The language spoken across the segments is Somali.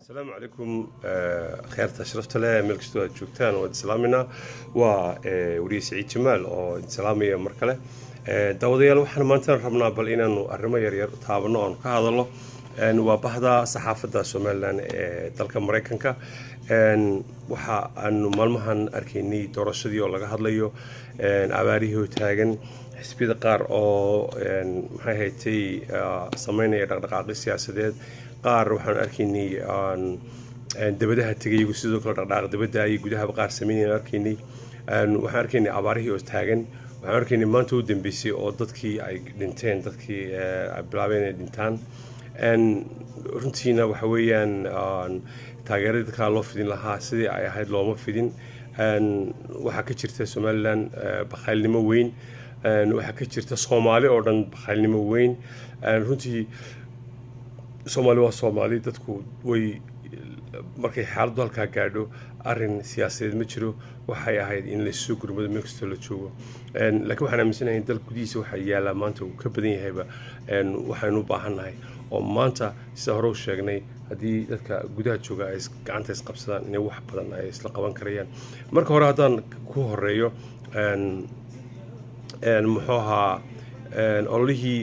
السلام عليكم خيرت شرفت له ملك استوى جوجتان وسلامنا وري سعيد جمال oo salaamaya markale dawadayaal waxaan maanta rabnaa bal inaanu arrimo yar yar taabano oo ka hadalno waa bahda saxaafadda Soomaaliland ee dalka Mareykanka waxa aanu maalmahan arkaynay doorashadii oo laga hadlayo abaarihii taagan xisbiyada qaar oo maxay haytay sameynaya dhaqdhaqaaqyo siyaasadeed qaar waxaan arkaynay dibadaha tagay sidoo kale dhaqdhaqaaq dibadda ay gudaha qaar sameynayaan arkaynay waxaan arkaynay abaarihii oo taagan waxaan arkaynay maanta u dambeysay oo dadkii ay dhinteen dadkii bilaabeen inay dhintaan runtiina waxa weeyaan taageerada ka loo fidin lahaa sidii ay ahayd looma fidin waxa ka jirta Soomaaliland bakhaylnimo weyn waxa ka jirta Soomaali oo dhan bakhaylnimo weyn runtii Soomaali waa Soomaali dadku way markay xaaladdu halka gaadho arrin siyaasadeed ma jiro waxay ahayd in la soo gurmado meel kasta la joogo laakiin waxaan aaminsanahay in dalka gudihiisa waxa yaala maanta uu ka badan yahayba waxaanu u baahannahay oo maanta sida hore u sheegnay haddii dadka gudaha jooga ay gacanta is qabsadaan inay wax badan ay isla qaban karayaan marka hore haddaan ku horeeyo muxuu ahaa ololihii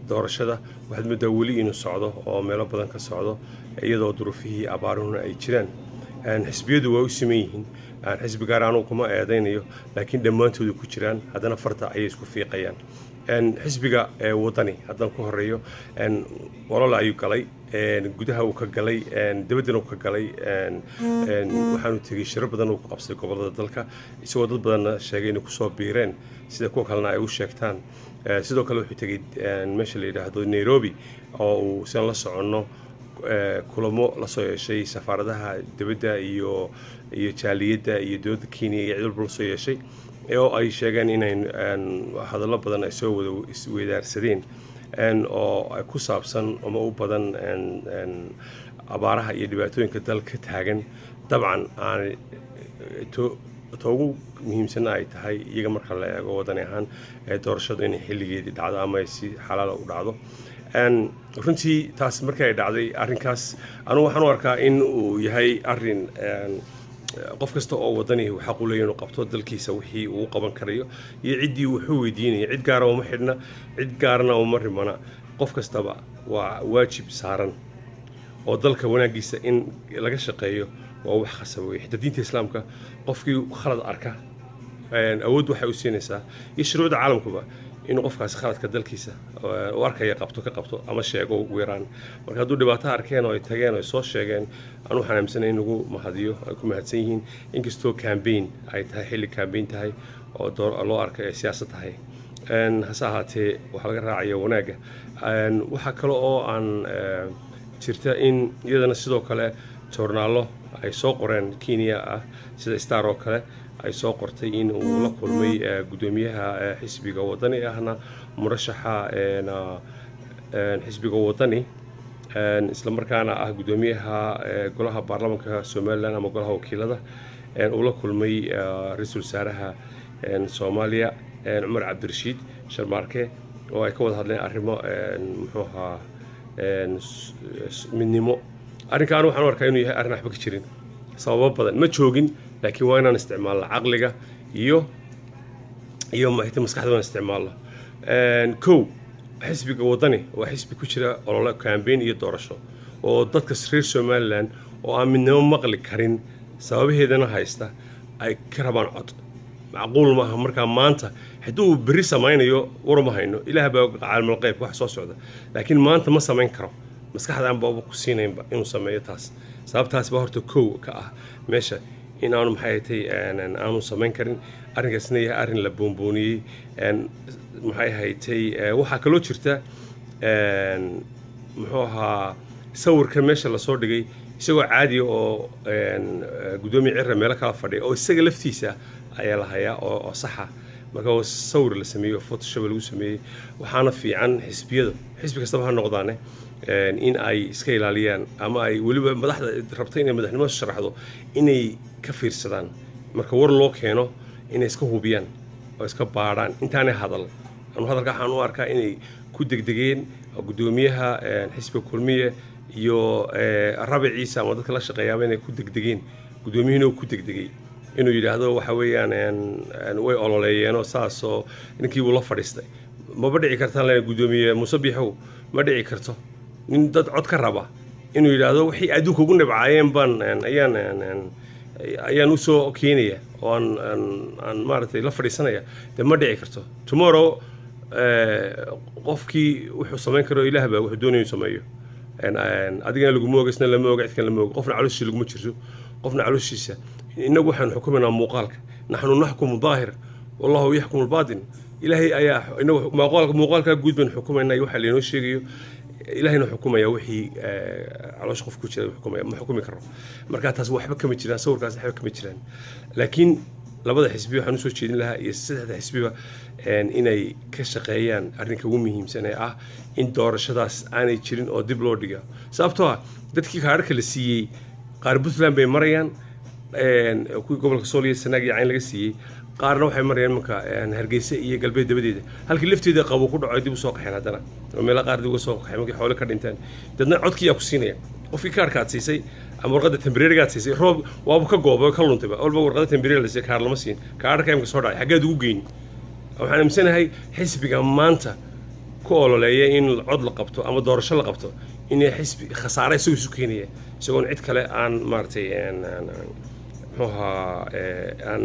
doorashada waxaad moodaa weli inuu socdo oo meelo badan ka socdo iyadoo duruufihii abaaruhuna ay jiraan xisbiyadu waa u siman yihiin xisbi gaar aanu kuma eedaynayo laakiin dhammaantoodu ku jiraan haddana farta ayay isku fiiqayaan xisbiga wadani haddaan ku horeeyo olol ayuu galay gudaha uu ka galay dibaddana uu ka galay waxaanu tegey shirar badan uu ku qabsaday gobollada dalka isagoo dad badanna sheegay inay kusoo biireen sida kuwa kalena ay u sheegtaan sidoo kale wuxuu tegey meesha la yidhaahdo Nairobi oo uu sidan la soconno kulamo la soo yeeshay safaaradaha dibadda iyo jaaliyadda iyo dowladda Kenya iyo cid walba la soo yeeshay oo ay sheegeen inay hadallo badan ay soo wada isweydaarsadeen oo ku saabsan ama u badan abaaraha iyo dhibaatooyinka dalka taagan dabcan aan ugu muhiimsan ay tahay iyaga marka la eego wadani ahaan doorashadu inay xilligeedii dhacdo ama ay si xalaal u dhacdo runtii taas markay dhacday arrinkaas anu waxaan u arkaa in uu yahay arrin qof kasta oo wadani xaq u leeyahay inuu qabto dalkiisa wixii uu qaban karayo iyo ciddii wuxuu weydiinayay cid gaar ah uma xidhna cid gaarna uma rimana qof kastaba waa waajib saaran oo dalka wanaagiisa in laga shaqeeyo waa wax khasab weey xidda diinta islaamka qofkii khalad arka awood waxay u siinaysaa iyo shuruucda caalamkuba in qofkaas khaladka dalkiisa oo arkaya qabto ama sheego ugu yaraan marka hadduu dhibaato arkeen oo ay tageen oo soo sheegeen anu waxaan aaminsanahay in lagu mahadiyo ay ku mahadsan yihiin inkastoo campaign ay tahay xilli campaign tahay oo loo arkay siyaasad tahay hase ahaatee waxaa laga raacaya wanaagga waxaa kale oo aan jirta in iyadana sidoo kale joornaalo ay soo qoreen Kenya ah sida Star oo kale ay soo qortay in uu la kulmay gudoomiyaha xisbiga wadani ahna murashaxa xisbiga wadani isla markaana ah gudoomiyaha golaha baarlamaanka Soomaaliland ama golaha wakiilada uu la kulmay ra'iisul wasaaraha Soomaaliya Umar Cabdirashiid Sharmaarke oo ay ka wada hadleen arrimo muxuu ahaa midnimo arrinkan waxaan u arkaa inuu yahay arrin waxba ka jirin sababo badan ma joogin laakiin waa inaan isticmaalno caqliga iyo maskaxda waan isticmaalno kow xisbiga wadani waa xisbi ku jira olole campaign iyo doorasho oo dadka reer Soomaaliland oo aan midnimo maqli karin sababaheedana haysta ay ka rabaan cod macquul ma aha markaa maanta hadduu bari samaynayo warma hayno ilaah baa caalamul qayb wax soo socda laakiin maanta ma samayn karo maskaxdaan baa ku siinayba inuu sameeyo taas sababtaas baa horta kow ka ah meesha in aanu maxay tahay aanu samayn karin arrinkaasna yahay arrin la boonbooniyey maxay haytay waxa kaloo jirta muxuu ahaa sawirka meesha la soo dhigay isagoo caadi oo gudoomiye cirra meel kala fadhiya oo isaga laftiisa ayaa la hayaa oo saxa marka sawir la sameeyo photoshop lagu sameeyay waxaana fiican xisbi kastaba ha noqdaane in ay iska ilaaliyaan ama ay waliba madaxda rabtay inay madaxnimada sharaxdo inay ka fiirsadaan marka war loo keeno inay iska hubiyaan oo iska baaraan intaanay hadalka waxaan u arkaa inay ku degdegeen gudoomiyaha xisbiga kulmiye iyo rabiiciisa ama dadka la shaqeeyaaba inay ku degdegeen gudoomiyuhuna ku degdegay inuu yiraahdo waxa weeyaan way ololeeyeen oo saasoo ninkii uu la fadhiistay ma dhici kartaa la gudoomiye Musabbixow ma dhici karto nin dad cod ka raba inuu yiraahdo wixii adduunka ugu nabcaayeen baan ayaan u soo keenaya oo aan maartay la fadhiisanaya ma dhici karto tomorrow qofkii wuxuu sameyn karo Ilaahay baa wuxuu doonayo sameeyo adigana lagu moogaysna lama oga cidkan lama oga qofna calooshiisa lagu jirto qofna calooshiisa inagu waxaan xukumanaa muuqaalka naxnu naxkumu daahir wallahu yaxkumu albaatin ilaahay ayaa inagu muuqaalka guud baan xukumaynaa waxa la inoo sheegayo ilaahayna xukumaya wixii caloosh qof ku jira xukumaya ma xukumi karo marka taas waxba kama jiraan sawirkaas waxba kama jiraan laakiin labada xisbi waxaan soo jeedin lahaa iyo saddexda xisbiba inay ka shaqeeyaan arrinka ugu muhiimsan ee ah in doorashadaas aanay jirin oo dib loo dhigo sababtoo ah dadkii kaararka la siiyey qaar Puntland bay marayaan kuwii gobolka Sool iyo Sanaag iyo Cayn laga siiyey qaarna waxay marayaan marka Hargeysa iyo galbeed dabadeeda halkii lafteeda qabo ku dhaco dib u soo qaxeen hadana oo meel qaar dib u soo qaxeen markii xoolo ka dhinteen dadna codkii ku siinaya qofkii kaarka aad siisay ama warqada temporary aad siisay roob waaba ka goobo ka luntay walba warqada temporary la siiyay kaar lama siin kaarka imka soo dhacay xageed ugu geyn waxaan aaminsanahay xisbiga maanta ku ololeeya in cod la qabto ama doorasho la qabto in xisbi khasaare soo isu keenaya isagoon cid kale aan maartay aan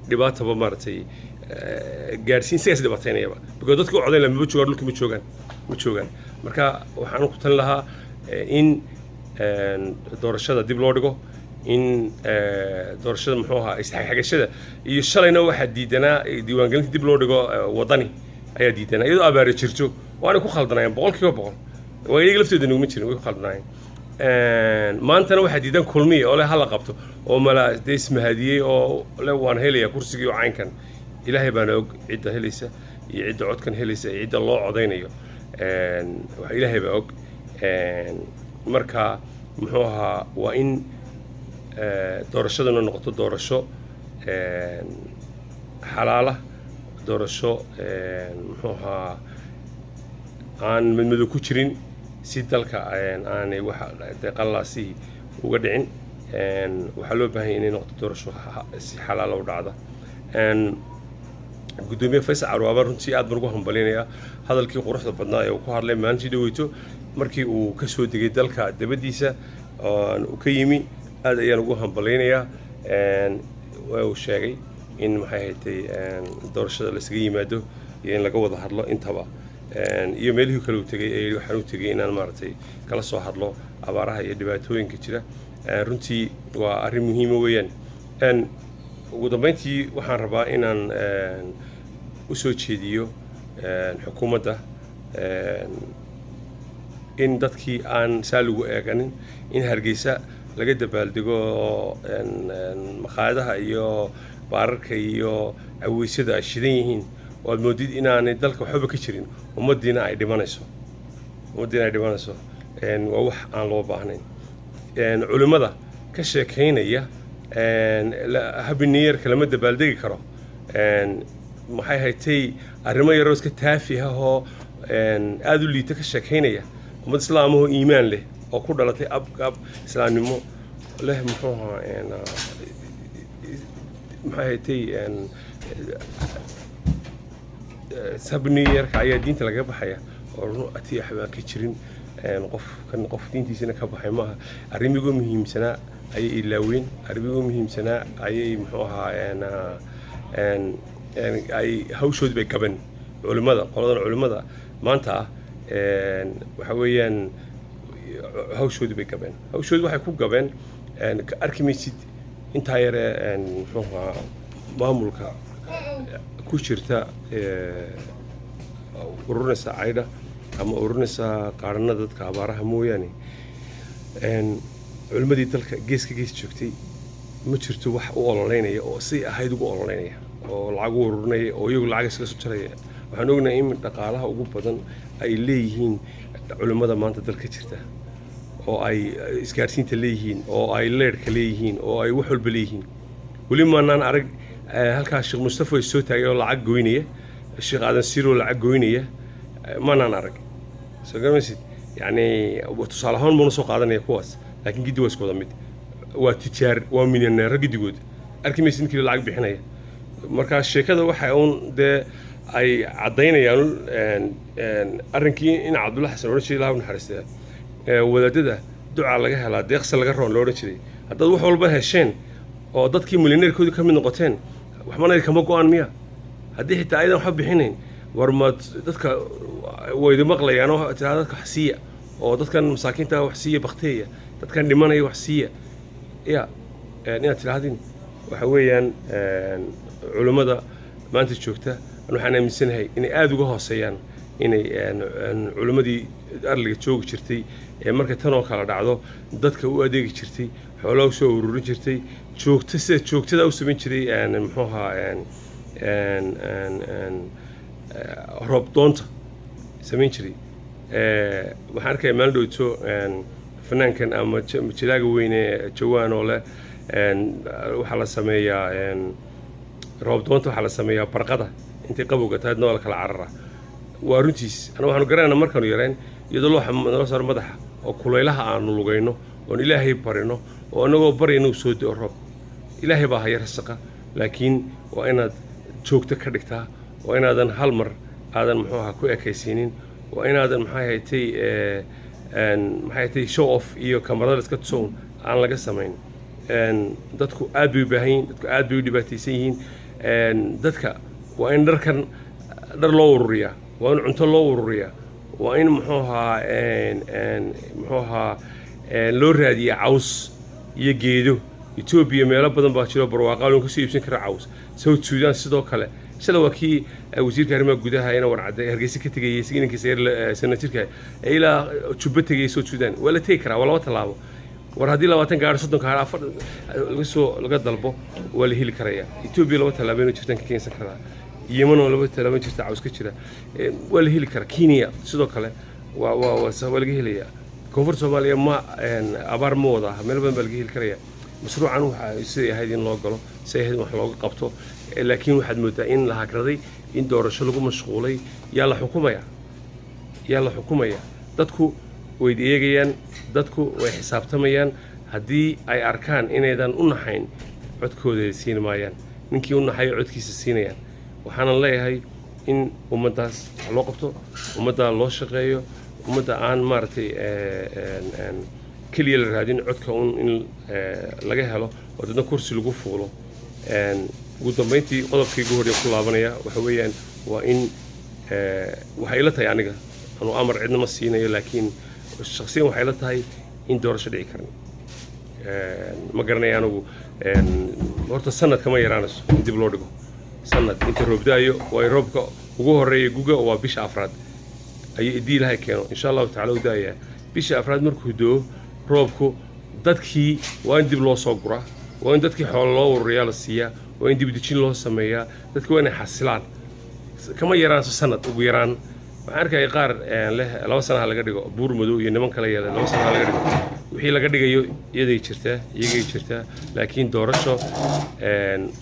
dhibaataba maartay gaarsiin sidaas dhibaataynayaba because dadku codayn la ma joogaan dhulka ma joogaan marka waxaan ku tan lahaa in doorashada dib loo dhigo in doorashada isxagxagashada iyo shalayna waxa diidanaa diiwaangelinta dib loo dhigo wadani ayaa diidanaa iyadoo abaar jirto waana ku khaldanaayeen 100% waa iyaga laftooda nuguma jirin way ku khaldanaayeen maantana waxa diidan kulmiye oo la qabto oo mala ismahadiyay oo la waan helaya kursigii oo caynkan ilaahay baan og cidda helaysa iyo cidda codkan helaysa iyo cidda loo codeynayo waxa ilaahay baa og marka waa in doorashadana noqoto doorasho xalaala doorasho aan madmadow ku jirin si dalka aanay waxa qalaasi uga dhicin waxa loo baahan yahay inay noqoto doorasho si xalaal ah u dhacda gudoomiye Faysal Carwaaba runtii aad baan ugu hambaleynayaa hadalkii quruxda badnaa ee uu ku hadlay maalintii dhaweyto markii uu ka soo degay dalka dabadiisa oo uu ka yimi aad ayaan ugu hambaleynayaa uu sheegay in maxay haytay doorashada la isaga yimaado iyo in laga wada hadlo intaba iyo meelihii kale uu tagay ee waxaan u tagay inaan maartay kala soo hadlo abaaraha iyo dhibaatooyinka jira runtii waa arrin muhiim weeyaan ugu dambeyntii waxaan rabaa inaan u soo jeediyo xukuumadda in dadkii aan saa lagu eeganin in Hargeysa laga dabaaldego maqaayadaha iyo baararka iyo aweysyada ay shidan yihiin oo aad moodid inaanay dalka waxba ka jirin ummaddiina ay dhimanayso waa wax aan loo baahnayn culimada ka sheekeynaya habiniyar kalama dabaaldegi karo maxay haytay arrimo yaroo iska taafi ah oo aad u liita ka sheekeynaya ummad islaamaho iimaan leh oo ku dhalatay ab islaamnimo leh maxay haytay habiniyarka ayaa diinta laga baxaya oo atii waxba ka jirin qof diintiisana ka baxay maaha arrimigu muhiimsanaa ayay ilaaween arrimigu muhiimsanaa ayay ay hawshood bay gaban culimada maanta waxa weeyaan hawshood bay gaban hawshood waxay ku gaban arkimaysid inta yare maamulka ku jirta ururnaysa caydha ama ururnaysa qaaranada dadka abaaraha mooyaane culimmadii dalka geeska gees joogtay ma jirto wax u ololeynaya oo si ahayd ugu ololeynaya oo lacag u ururinaya oo iyagu lacag iska soo jaraya waxaan ognahay in dhaqaalaha ugu badan ay leeyihiin culimmada maanta dalka jirta oo ay isgaarsiinta leeyihiin oo ay leerhka leeyihiin oo ay wax walba leeyihiin weli maanaan arag halkaas sheekh mustafa soo taagay oo lacag goynaya sheekh aadan siro lacag goynaya maanaan arag soo garmaysid yani tusaale ahaan banu soo qaadanaya kuwaas laakiin giddi waa isku wada mid waa tijaar waa milyaneero giddigood arki maysid ninkii lacag bixinaya markaa sheekada waxa uun dee ay caddaynayaan arrinkii in cabdulla xasan odhan jiray ilaah u naxariistaa wadaadada ducaa laga helaa deeqsa laga roon loo odhan jiray haddaad wax walba hesheen oo dadkii milyaneerkoodii ka mid noqoteen waxbana kama go-aan miya haddii xitaa aydan waxba bixinayn war ma dadka waydi maqlayaan oo tiraa dadka wax siiya oo dadkan masaakiinta wax siiya bakteeya dadkan dhimanaya wax siiya ya inaad tidhaahdin waxa weeyaan culimmada maanta joogta waxaan aaminsanahay inay aada uga hooseeyaan inay culimmadii arliga joogi jirtay ee marka tan oo kala dhacdo dadka u adeegi jirtay xoolaha u soo ururin jirtay joogta sida joogtada u samayn jiray muxuu ahaa roob doonta samayn jiray waxaan arkaya maalin dhowto fanaankan ama jilaaga weyne jawaan oo leh waxaa la sameeyaa roob doonta waxaa la sameeyaa barqada intay qabowga tahay noo la kala carara waa runtiis anaga waxaanu garanayna markaanu yareen iyadoo loo saaro madaxa oo kulaylaha aanu lugayno oon ilaahay barino oo annagoo baryana u soo da'o roob ilaahay baa haya rasaqa laakiin waa inaad joogto ka dhigtaa waa inaadan hal mar aadan muxuu ahaa ku ekaysiinin waa inaadan maxay tahay show off iyo kamarada iska tusown aan laga samayn dadku aad bay u baahan yihiin dadku aad bay u dhibaataysan yihiin dadka waa in dhar loo ururiyaa waa in cunto loo ururiyaa waa in muxuu ahaa loo raadiyaa caws iyo geedo Ethiopia meelo badan baa jiro barwaaqo ka soo iibsan kara caws South Sudan sidoo kale shalay waa kii wasiirka arrimaha gudaha ina warcad Hargeysa ka tagay signiinkiisa sanadkii ilaa Juba tagay South Sudan wala tii kara wala talaabo war hadii 20 gaar 30 gaar afar laga dalbo wala heli karaya Ethiopia 2 talaabeen jirtan ka keensan kara Yemen oo 2 talaabeen jirta caws ka jira wala heli kara Kenya sidoo kale waa sabab laga helaya koonfur Soomaaliya ma abaar mooda meel badan baa laga heli karaya mashruucan waxa sidii ahayd in loo galo sidii wax looga qabto laakiin waxaad moodaa in la hagraday in doorasho lagu mashquulay yaa la xukumaya dadku way eegayaan dadku way xisaabtamayaan haddii ay arkaan inaydan u naxayn codkooda siin maayaan ninkii u naxay codkiisa siinayaan waxaan leeyahay in ummadaas loo qabto ummadda loo shaqeeyo ummadda aan maartay kaliya la raadin codka in laga helo oo dadna kursi lagu fuulo ugu dambeyntii qodobkii ugu horreeyay ku laabanaya waxa weeyaan waa in waxay la tahay aniga anu amar cidna ma siinayo laakiin shakhsiyan waxay la tahay in doorasho dhici karin ma garanay anigu horta sanad kama yaraanayso in dib loo dhigo sanad inta roobdaayo way roobka ugu horreeyay guga waa bisha afraad ayay idii ilaahay keeno insha Allah ta'ala u daaya bisha afraad markuu doo roobku dadkii waa in dib loo soo guraa waa in dadkii xoolo loo ururiyaa la siiyaa waa in dib dejin loo sameeyaa dadku waa inay xasilaan kama yaraanayso sanad ugu yaraan waxaan arkay qaar leh 2 sano laga dhigo buur madow iyo niman kale yeelay 2 sano laga dhigo wixii laga dhigayo iyagay jirtaa laakiin doorasho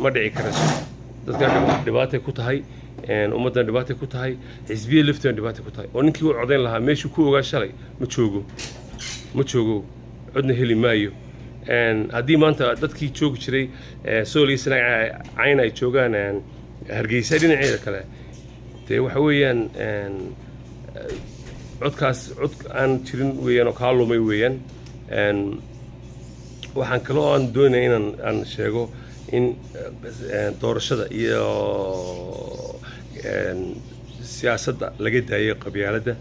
ma dhici karayso dadka dhibaatay ku tahay ummadan dhibaatay ku tahay xisbiye laftan dhibaatay ku tahay oo ninkii uu codeyn lahaa meeshuu ku ogaa shalay ma joogo codna heli maayo haddii maanta dadkii joogi jiray Soomaaliya cayn ay joogaan Hargeysa dhinaceeda kale dee waxa weeyaan codkaas cod aan jirin weeyaan oo ka lumay weeyaan waxaan kale oo aan doonayaa inaan sheego in doorashada iyo siyaasadda laga daayo qabyaaladda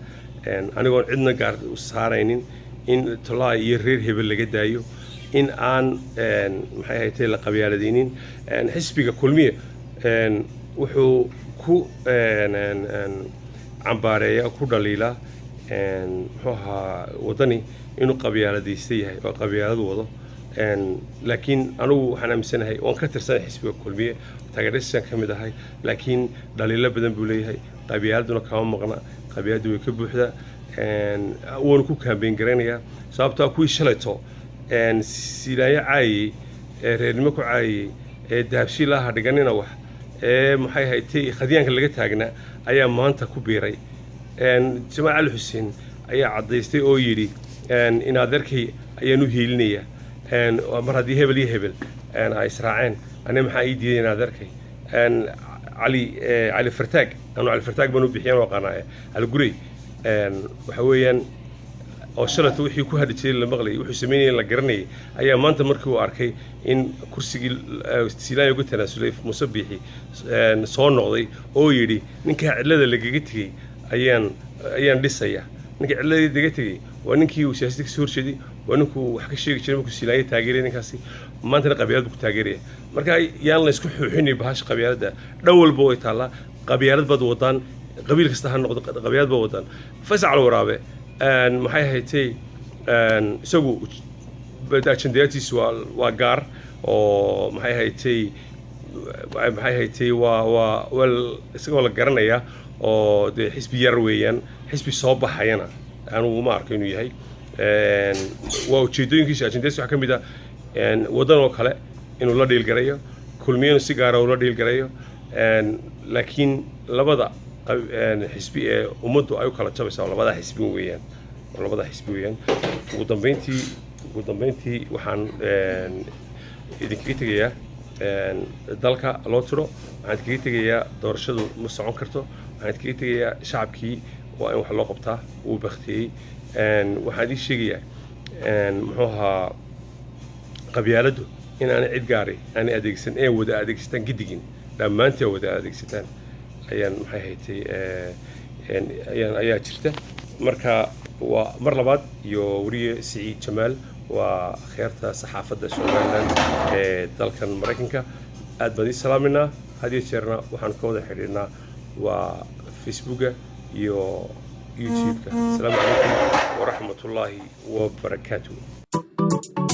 anigoon cidna gaar u saaraynin in tolaa iyo reer hebel laga daayo in aan maxay ahayd la qabyaaladeynin xisbiga kulmiye wuxuu ku cambaareeya ku dhaliila muxuuahaa wadani inuu qabyaaladaystay yahay oo qabyaaladu wado laakiin anugu waxaan aaminsanahay waan ka tirsanay xisbiga kulmiye taageeradiisaan ka mid ahay laakiin dhaliilo badan buu leeyahay qabyaaladuna kama maqna qabyaaladu way ka buuxdaa waanu ku kaambeyn garaynayaa sababtoo kuwii shalayto silaayo caayey reernimo ku caayey dahabshiil laha dhiganina wax maxay haytay khadyaanka laga taagnaa ayaa maanta ku biiray jamaal cali xuseen ayaa caddaystay oo yidhi in adeerkay ayaan u hiilinayaa mar haddii hebel iyo hebel ay israaceen aniga maxaa ii diiday in adeerkay cali fartaag anu cali fartaag baan u bixiyaan oo aqaanaa cali gurey waxa weeyaan oo shalayto wixii ku hadhi jiray la maqlayay wuxuu sameynayay la garanayay ayaa maanta markii uu arkay in kursigii silaayo uga tanaasulay muuse biixi soo noqday oo yidhi ninkaa cidlada lagaga tegey ayaan dhisaya ninkii cidladii laga tegey waa ninkii uu siyaasadda kasoo horjeeday waa ninkuu wax ka sheegi jiray markuu silaayo taageeraya ninkaasi maantana qabyaalad buu ku taageeraya marka yaan la isku xuuxinay bahasha qabyaaladda dhan walba way taallaa qabyaalad baad wadaan qabiil kasta ha noqdo qabyaalad baad wadaan Faysal Waraabe maxay haytay isagu ajandayaatiisu waa gaar oo maxay haytay waa isagoo la garanaya oo dee xisbi yar weeyaan xisbi soo baxayana anugu ma arko inuu yahay waa ujeedooyinkiisa ajandayaatiisa waxaa ka mid ah waddan oo kale inuu la dhiilgarayo kulmiyanu si gaara uu la dhiilgarayo laakiin labada xisbi ee ummaddu ay u kala jabaysaa labada xisbi weeyaan ugu dambeyntii waxaan idinkaga tegayaa dalka loo tiro waxaan idinkaga tegayaa doorashadu ma socon karto waxaan idinkaga tegayaa shacabkii waa in wax loo qabtaa wuu baktiyey waxaan idin sheegayaa muxuu ahaa qabyaaladdu in aanay cid gaari aanay adeegsan ee wada adeegsataan gidigin dhammaantii wada adeegsataan ayaan maxay haytay ayaa jirta marka waa mar labaad iyo wariye Siciid Jamaal waa khayrta saxaafadda Soomaaliland ee dalkan Mareykanka aad baan idin salaaminaa hadii jeerna waxaan ka wada xiriirnaa waa Facebooka iyo YouTube-ka assalaamu calaykum waraxmatullaahi wabarakaatuh